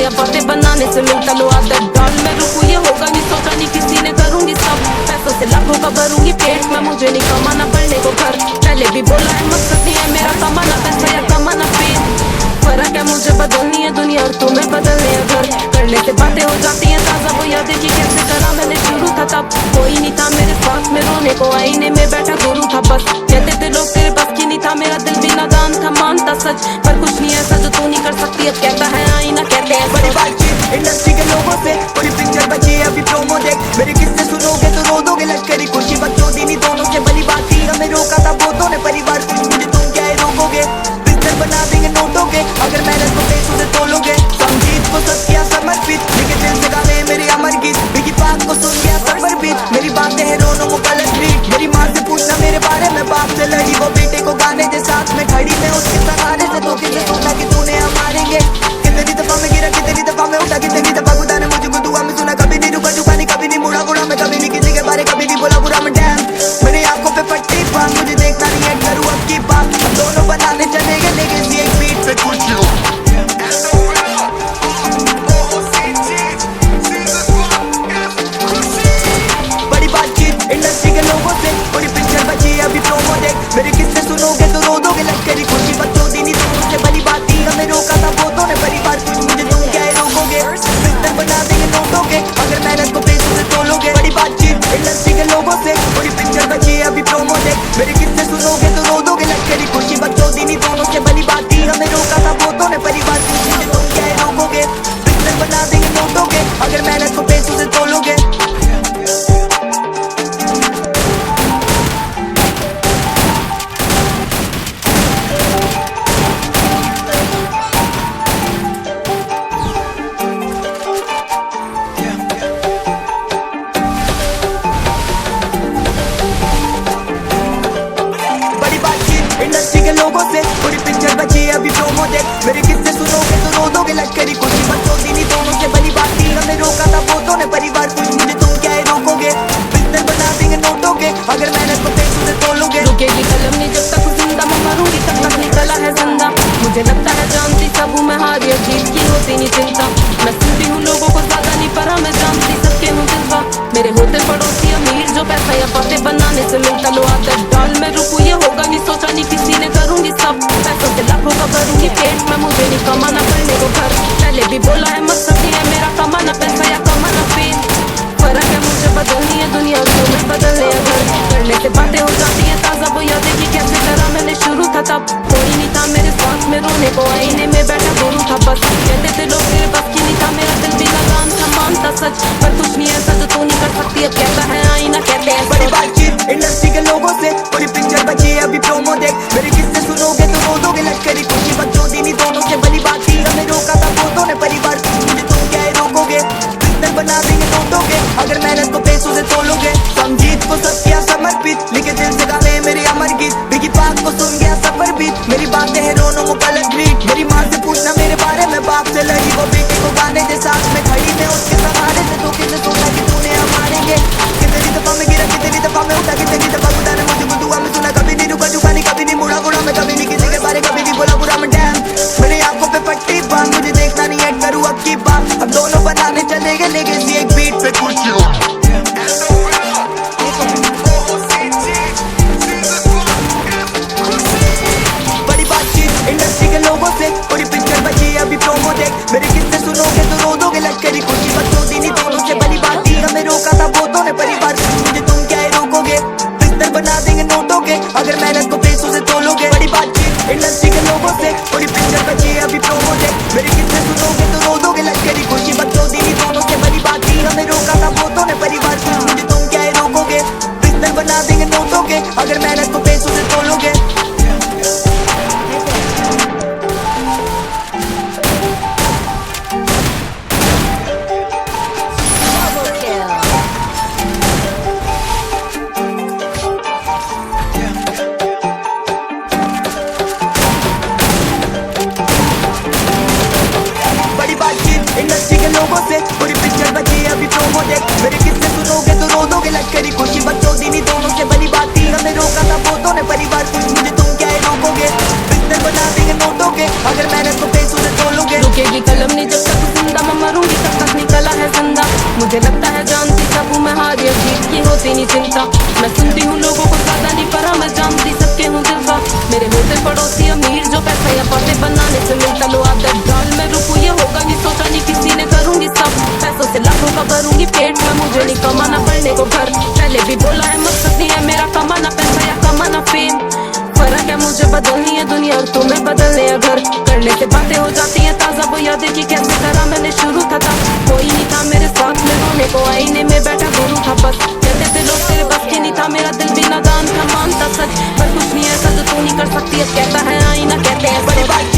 या बातें बनाने से मिलता लो आदत डाल मैं रुकू ये होगा नहीं सोचा नहीं किसी ने करूंगी सब पैसों से लाखों का भरूंगी पेट में मुझे नहीं कमाना पड़ने को घर पहले भी बोला है मकसद नहीं है मेरा कमाना पैसा या कमाना पेट फर्क है मुझे बदलनी है दुनिया और तुम्हें बदलने है घर करने से बातें हो जाती हैं ताजा वो यादें कि कैसे करा मैंने शुरू था तब कोई नहीं था मेरे साथ में रोने को आईने में बैठा गुरु था बस कहते थे लोग तेरे बस की नहीं था मेरा दिल भी नादान था मानता सच पर कुछ नहीं ऐसा जो तू नहीं कर सकती अब कहता है आईना कहते हैं बड़ी बातचीत इंडस्ट्री के लोगों से पूरी पिक्चर बची है अभी प्रोमो देख मेरे किस्से सुनोगे तो रो दोगे लश्करी खुशी बच्चों दीनी दोनों से बड़ी बात थी हमें रोका था बहुतों ने परिवार कुछ मुझे तुम क्या रोकोगे बिस्तर बना देंगे नोटों के अगर मेहनत को पैसों से तोलोगे संगीत को सब किया समर्पित लेके दिल से गाने मेरे अमर गीत बिकी पाक को सुन गया सरवर बीत मेरी बातें हैं रोनों को कलर रीड मेरी माँ से पूछना मेरे बारे में बाप से लड़ी वो बेटे को गाने के साथ में खड़ी मैं उसके सहारे से धोखे से सोचा कि तूने हम मारेंगे कितनी दफा में गिरा कितनी दफा में उठा कितनी दफा खुदा ने मुझे दुआ में सुना कभी नहीं रुका झुका नहीं कभी नहीं मुड़ा गुड़ा मैं कभी नहीं किसी के बारे कभी नहीं बोला बुरा मैं डैम मेरी आंखों पे पट्टी बांध मुझे देखना नहीं है करूँ अब की बात हम दोनों बनाने चलेंगे लेकिन एक बीट पे कुछ बड़ी बातचीत इंडस्ट्री के लोगों से पूरी पिक्चर बची है अभी प्रोमो देख मेरे किस्से सुनोगे तो रो दोगे लश्करी खुशी बच्चों दीनी दोनों से बड़ी बात थी हमें रोका था बहुतों ने परिवार कुछ मुझे तुम क्या रोकोगे बिस्तर बना देंगे नोटों के अगर मेहनत को पैसों से तोलोगे बड़ी बातचीत इंडस्ट्री के लोगों से पूरी पिक्चर बची है अभी प्रोमो देख मेरे किस्से सुनोगे तो रो दोगे लश्करी खुशी बच्चों दीनी दोनों से बड़ी बात थी हमें रोका था बहुतों ने परिवार कुछ मुझे तुम क्या रोकोगे बिस्तर बना देंगे नोटों के अगर मेहनत को पैसों से तोलोगे इंडस्ट्री के लोगों से पूरी पिक्चर बची है अभी प्रोमो देख मेरे किस्से सुनोगे तो रो दोगे लश्करी खुशी बच्चों दीनी दोनों से बड़ी बात थी हमें रोका था बहुतों ने परिवार कुछ मुझे तुम क्या रोकोगे बिस्तर बना देंगे नोटों के अगर मेहनत को पैसों से तोलोगे रुकेगी कलम नहीं जब तक जिंदा मैं मरूंगी तब तक नहीं कला है जिंदा मुझे लगता है जानती सब हूँ मैं हार या जीत की होती नहीं चिंता मैं सुनती हूँ लोगों को ज्यादा नहीं पर मैं जानती सबके हूँ दिलवा मेरे होते पड़ोसी अमीर जो पैसा या बातें बनाने से मिलता लो आदत डाल मैं रुकू ये होगा नहीं सोचा नहीं किसी ने करूंगी सब पैसों से लाखों का भरूंगी पेट में मुझे नहीं कमाना पड़ने को घर पहले भी बोला है मकसद नहीं है मेरा कमाना पैसा या कमाना पेट फर्क है मुझे बदलनी है दुनिया और तुम्हें बदलने है घर करने से बातें हो जाती हैं ताजा वो यादें कि कैसे करा मैंने शुरू था तब कोई नहीं था मेरे साथ में रोने को आईने में बैठा गुरु था बस कहते थे लोग तेरे बस की नहीं था मेरा दिल भी नादान था मानता सच पर कुछ नहीं ऐसा जो तू नहीं कर सकती अब कहता है आईना कहते हैं बड़ी बातचीत इंडस्ट्री के लोगों से पूरी पिक्चर बची है अभी प्रोमो देख मेरे किस्से सुनोगे तो रो दोगे लश्करी खुशी बच्चों दीनी दोनों से बड़ी बात थी हमें रोका था बहुतों ने परिवार कुछ मुझे तुम क्या रोकोगे बिस्तर बना देंगे नोटों के अगर मेहनत को पैसों से तोलोगे संगीत को सब किया समर्पित लिखे दिल से गाने मेरे अमर गीत बिकी पाक को सुन गया सफर बीत मेरी बातें हैं रोनों को कलर ग्रीट मेरी माँ से पूछना मेरे बारे में बाप से लड़ी वो बेटे को गाने के साथ में खड़ी मैं उसके सहारे से धोखे से सोचा कि तूने हम मारेंगे कितनी दफा में गिरा कितनी दफा में उठा कितनी दफा खुदा ने मुझे दुआ में सुना कभी नहीं रुका झुका नहीं कभी नहीं मुड़ा गुड़ा मैं कभी नहीं किसी के बारे कभी नहीं बोला बुरा मैं डैम मेरी आंखों पे पट्टी बांध मुझे देखना नहीं है करूँ अब की बात हम दोनों बनाने चलेंगे लेकिन एक बीट पे कुछ बड़ी बातचीत इंडस्ट्री के लोगों से पूरी पिक्चर बची है अभी प्रोमो देख मेरे किस्से सुनोगे तो रो दोगे लश्करी खुशी बच्चों दीनी दोनों से बड़ी बात थी हमें रोका था बहुतों ने परिवार कुछ मुझे तुम क्या रोकोगे बिस्तर बना देंगे नोटों के अगर मेहनत को पैसों से तोलोगे बड़ी बातचीत इंडस्ट्री के लोगों से पूरी पिक्चर बची है अभी प्रोमो देख मेरे किस्से सुनोगे तो रो दोगे लश्करी खुशी बच्चों दीनी दोनों से बड़ी बात थी हमें रोका था बहुतों ने परिवार कुछ मुझे तुम क्या रोकोगे बिस्तर बना देंगे नोटों के अगर मेहनत को पैसों से तोलोगे इंडस्ट्री के लोगों से पूरी पिक्चर बची है अभी प्रोमो देख मेरे किस्से सुनोगे तो रो दोगे लश्करी खुशी बच्चों दीनी दोनों से बड़ी बात थी हमें रोका था बहुत की होती नहीं चिंता। मैं सुनती हूँ लोगों को ज्यादा नहीं पर मैं जानती सबके हूँ दिल का। मेरे होते पड़ोसी अमीर जो पैसा या बातें बनाने से मिलता। लो आदत डाल में रुकू ये होगा नहीं सोचा नहीं किसी ने करूंगी सब। पैसों से लाखों का भरूंगी पेट में मुझे नहीं कमाना पड़ने को घर। पहले भी बोला है मकसद नहीं है मेरा कमाना पैसा या कमाना फेम। फर्क है मुझे बदलनी है दुनिया और तुम्हें बदलने है घर। करने से बातें हो जाती हैं ताजा वो यादें की कैसे करा मैंने शुरू था कोई नहीं था मेरे साथ में रोने को आईने में बैठा गुरु था बस। कहते थे लोग तेरे बस के नहीं था मेरा दिल भी नादान था मानता सच पर कुछ नहीं ऐसा जो तू नहीं कर सकती। अब कहता है आईना कहते हैं बड़े बात